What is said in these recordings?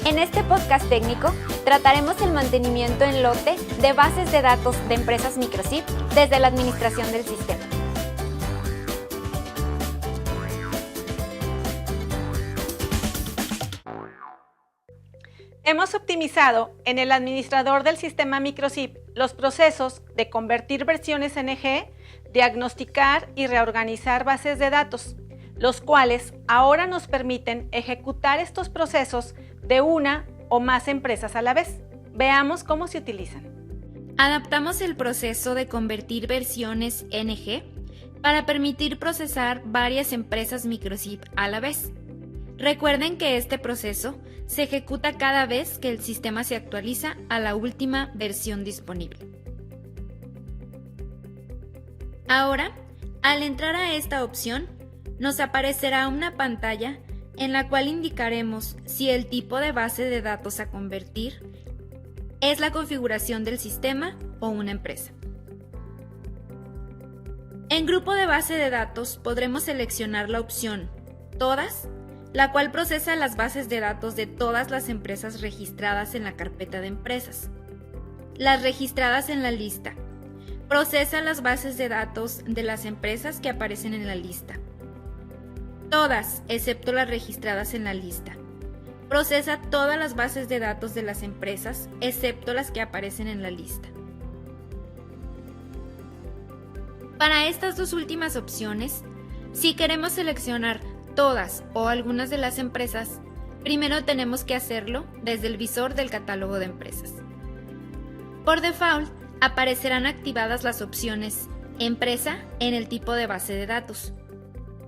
En este podcast técnico trataremos el mantenimiento en lote de bases de datos de empresas microchip desde la administración del sistema. Hemos optimizado en el administrador del sistema microchip los procesos de convertir versiones NG, diagnosticar y reorganizar bases de datos, los cuales ahora nos permiten ejecutar estos procesos de una o más empresas a la vez. Veamos cómo se utilizan. Adaptamos el proceso de convertir versiones NG para permitir procesar varias empresas microchip a la vez. Recuerden que este proceso se ejecuta cada vez que el sistema se actualiza a la última versión disponible. Ahora, al entrar a esta opción, nos aparecerá una pantalla en la cual indicaremos si el tipo de base de datos a convertir es la configuración del sistema o una empresa. En grupo de base de datos podremos seleccionar la opción Todas, la cual procesa las bases de datos de todas las empresas registradas en la carpeta de empresas. Las registradas en la lista. Procesa las bases de datos de las empresas que aparecen en la lista. Todas, excepto las registradas en la lista. Procesa todas las bases de datos de las empresas, excepto las que aparecen en la lista. Para estas dos últimas opciones, si queremos seleccionar todas o algunas de las empresas, primero tenemos que hacerlo desde el visor del catálogo de empresas. Por default, aparecerán activadas las opciones Empresa en el tipo de base de datos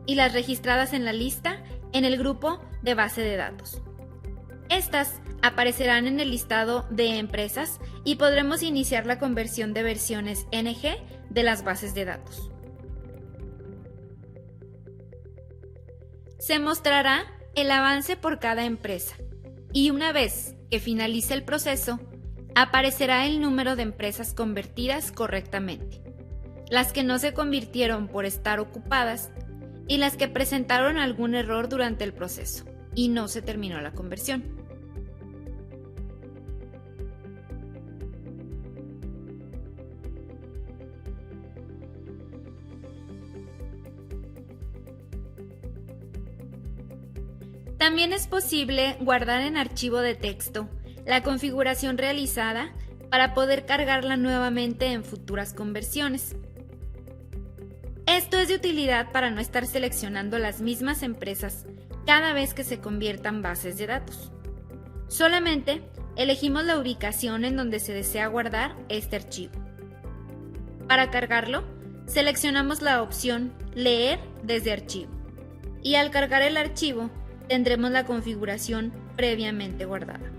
y las registradas en la lista en el grupo de base de datos. Estas aparecerán en el listado de empresas y podremos iniciar la conversión de versiones NG de las bases de datos. Se mostrará el avance por cada empresa y una vez que finalice el proceso, aparecerá el número de empresas convertidas correctamente, las que no se convirtieron por estar ocupadas y las que presentaron algún error durante el proceso y no se terminó la conversión. También es posible guardar en archivo de texto la configuración realizada para poder cargarla nuevamente en futuras conversiones. Esto es de utilidad para no estar seleccionando las mismas empresas cada vez que se conviertan bases de datos. Solamente elegimos la ubicación en donde se desea guardar este archivo. Para cargarlo, seleccionamos la opción Leer desde archivo y al cargar el archivo tendremos la configuración previamente guardada.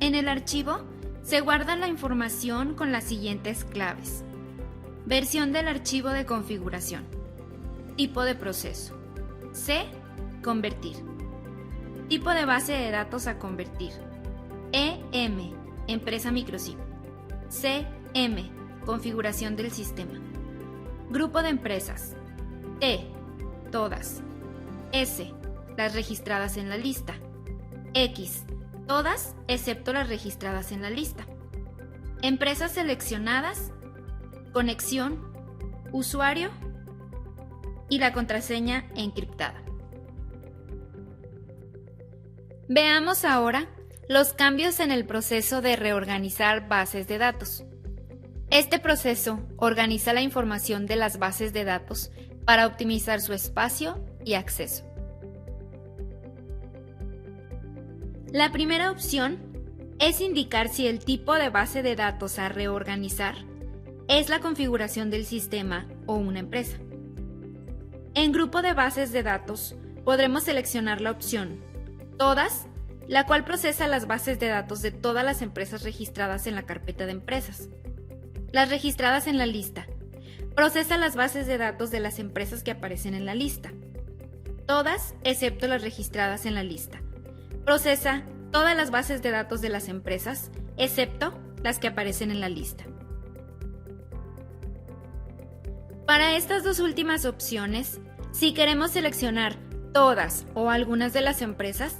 En el archivo se guarda la información con las siguientes claves: versión del archivo de configuración, tipo de proceso, C, convertir, tipo de base de datos a convertir, EM, empresa microchip, CM, configuración del sistema, grupo de empresas, T, todas, S, las registradas en la lista, X, todas excepto las registradas en la lista, empresas seleccionadas, conexión, usuario y la contraseña encriptada. Veamos ahora los cambios en el proceso de reorganizar bases de datos. Este proceso organiza la información de las bases de datos para optimizar su espacio y acceso. La primera opción es indicar si el tipo de base de datos a reorganizar es la configuración del sistema o una empresa. En grupo de bases de datos podremos seleccionar la opción Todas, la cual procesa las bases de datos de todas las empresas registradas en la carpeta de empresas. Las registradas en la lista. Procesa las bases de datos de las empresas que aparecen en la lista. Todas, excepto las registradas en la lista. Procesa todas las bases de datos de las empresas, excepto las que aparecen en la lista. Para estas dos últimas opciones, si queremos seleccionar todas o algunas de las empresas,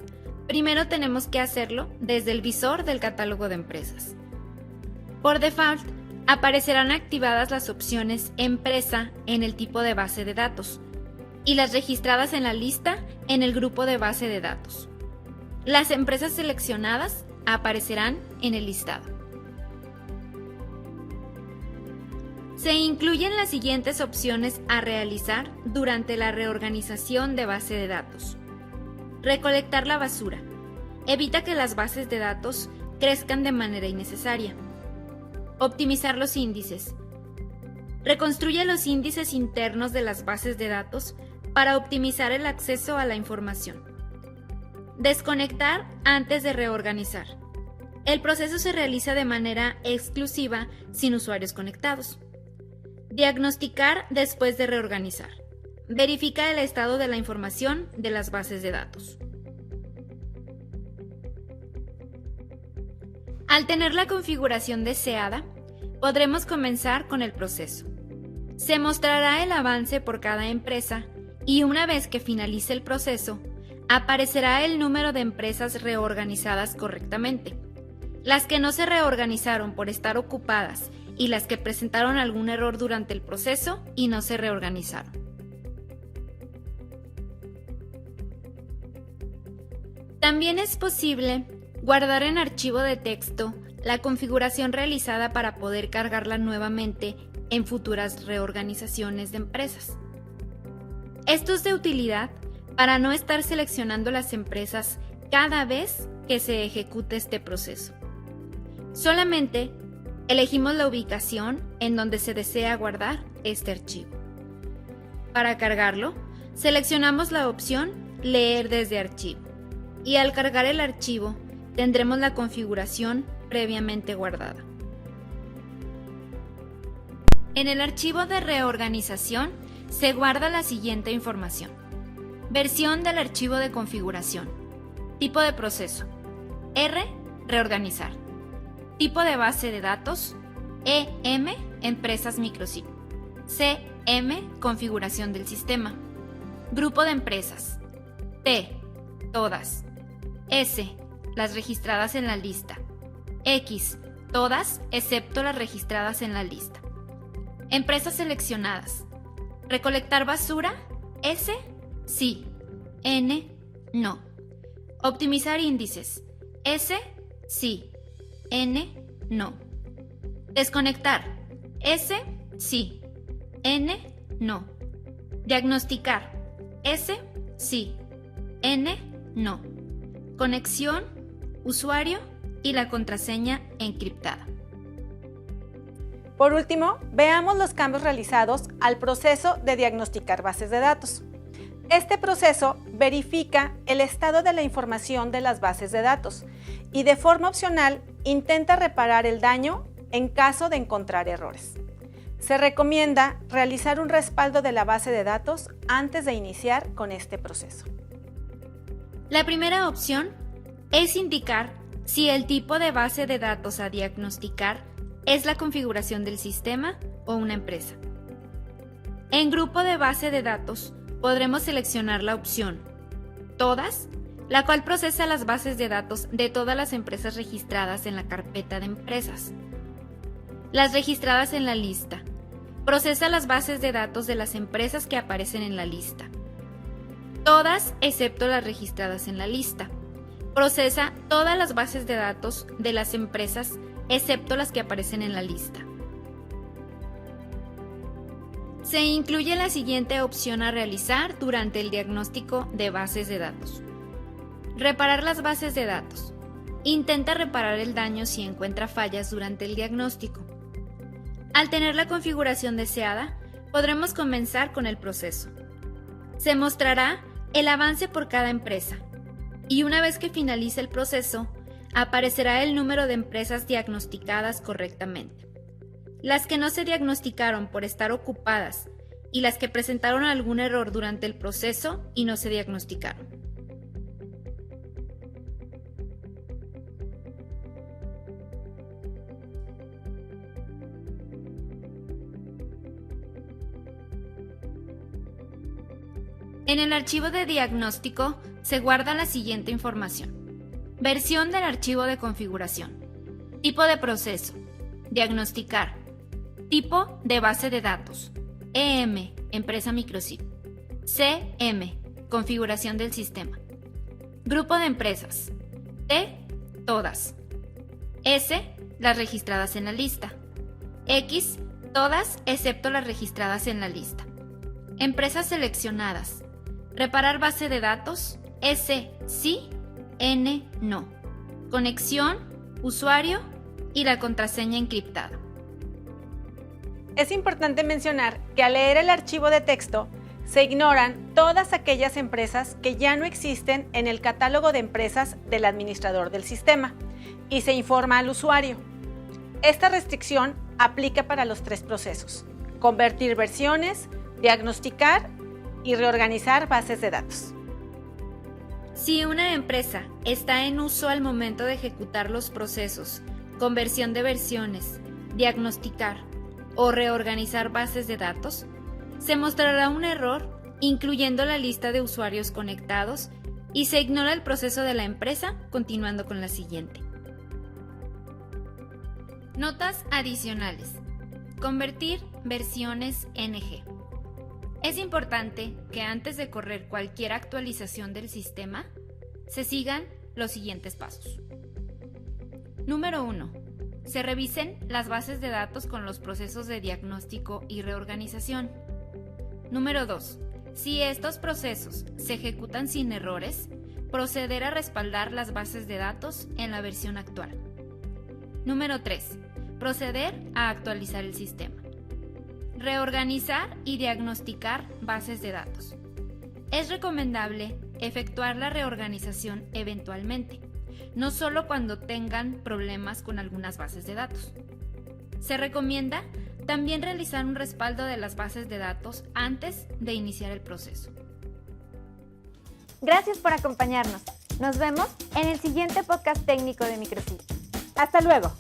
primero tenemos que hacerlo desde el visor del catálogo de empresas. Por default, aparecerán activadas las opciones Empresa en el tipo de base de datos y las registradas en la lista en el grupo de base de datos. Las empresas seleccionadas aparecerán en el listado. Se incluyen las siguientes opciones a realizar durante la reorganización de base de datos. Recolectar la basura. Evita que las bases de datos crezcan de manera innecesaria. Optimizar los índices. Reconstruye los índices internos de las bases de datos para optimizar el acceso a la información. Desconectar antes de reorganizar. El proceso se realiza de manera exclusiva sin usuarios conectados. Diagnosticar después de reorganizar. Verifica el estado de la información de las bases de datos. Al tener la configuración deseada, podremos comenzar con el proceso. Se mostrará el avance por cada empresa y una vez que finalice el proceso, aparecerá el número de empresas reorganizadas correctamente. Las que no se reorganizaron por estar ocupadas y las que presentaron algún error durante el proceso y no se reorganizaron. También es posible guardar en archivo de texto la configuración realizada para poder cargarla nuevamente en futuras reorganizaciones de empresas. Esto es de utilidad para no estar seleccionando las empresas cada vez que se ejecute este proceso. Solamente elegimos la ubicación en donde se desea guardar este archivo. Para cargarlo, seleccionamos la opción Leer desde archivo y al cargar el archivo tendremos la configuración previamente guardada. En el archivo de reorganización se guarda la siguiente información: versión del archivo de configuración, tipo de proceso, R, reorganizar, tipo de base de datos, EM, empresas microchip, CM, configuración del sistema, grupo de empresas, T, todas, S, las registradas en la lista, X, todas excepto las registradas en la lista. Empresas seleccionadas. Recolectar basura, S, sí, N, no. Optimizar índices, S, sí, N, no. Desconectar, S, sí, N, no. Diagnosticar, S, sí, N, no. Conexión, usuario y la contraseña encriptada. Por último, veamos los cambios realizados al proceso de diagnosticar bases de datos. Este proceso verifica el estado de la información de las bases de datos y de forma opcional intenta reparar el daño en caso de encontrar errores. Se recomienda realizar un respaldo de la base de datos antes de iniciar con este proceso. La primera opción es indicar si el tipo de base de datos a diagnosticar es la configuración del sistema o una empresa. En grupo de base de datos podremos seleccionar la opción Todas, la cual procesa las bases de datos de todas las empresas registradas en la carpeta de empresas. Las registradas en la lista. Procesa las bases de datos de las empresas que aparecen en la lista. Todas excepto las registradas en la lista. Procesa todas las bases de datos de las empresas excepto las que aparecen en la lista. Se incluye la siguiente opción a realizar durante el diagnóstico de bases de datos. Reparar las bases de datos. Intenta reparar el daño si encuentra fallas durante el diagnóstico. Al tener la configuración deseada, podremos comenzar con el proceso. Se mostrará el avance por cada empresa y una vez que finalice el proceso, aparecerá el número de empresas diagnosticadas correctamente. Las que no se diagnosticaron por estar ocupadas y las que presentaron algún error durante el proceso y no se diagnosticaron. En el archivo de diagnóstico se guarda la siguiente información. Versión del archivo de configuración. Tipo de proceso. Diagnosticar. Tipo de base de datos. EM, empresa Microchip. CM, configuración del sistema. Grupo de empresas. T, todas. S, las registradas en la lista. X, todas excepto las registradas en la lista. Empresas seleccionadas. Reparar base de datos. S, sí. N, no. Conexión, usuario y la contraseña encriptada. Es importante mencionar que al leer el archivo de texto se ignoran todas aquellas empresas que ya no existen en el catálogo de empresas del administrador del sistema y se informa al usuario. Esta restricción aplica para los 3 procesos: convertir versiones, diagnosticar y reorganizar bases de datos. Si una empresa está en uso al momento de ejecutar los procesos, conversión de versiones, diagnosticar o reorganizar bases de datos, se mostrará un error incluyendo la lista de usuarios conectados y se ignora el proceso de la empresa, continuando con la siguiente. Notas adicionales. Convertir versiones NG. Es importante que antes de correr cualquier actualización del sistema, se sigan los siguientes pasos. Número 1. Se revisen las bases de datos con los procesos de diagnóstico y reorganización. Número 2. Si estos procesos se ejecutan sin errores, proceder a respaldar las bases de datos en la versión actual. Número 3. Proceder a actualizar el sistema. Reorganizar y diagnosticar bases de datos. Es recomendable efectuar la reorganización eventualmente, no solo cuando tengan problemas con algunas bases de datos. Se recomienda también realizar un respaldo de las bases de datos antes de iniciar el proceso. Gracias por acompañarnos. Nos vemos en el siguiente podcast técnico de Microchip. ¡Hasta luego!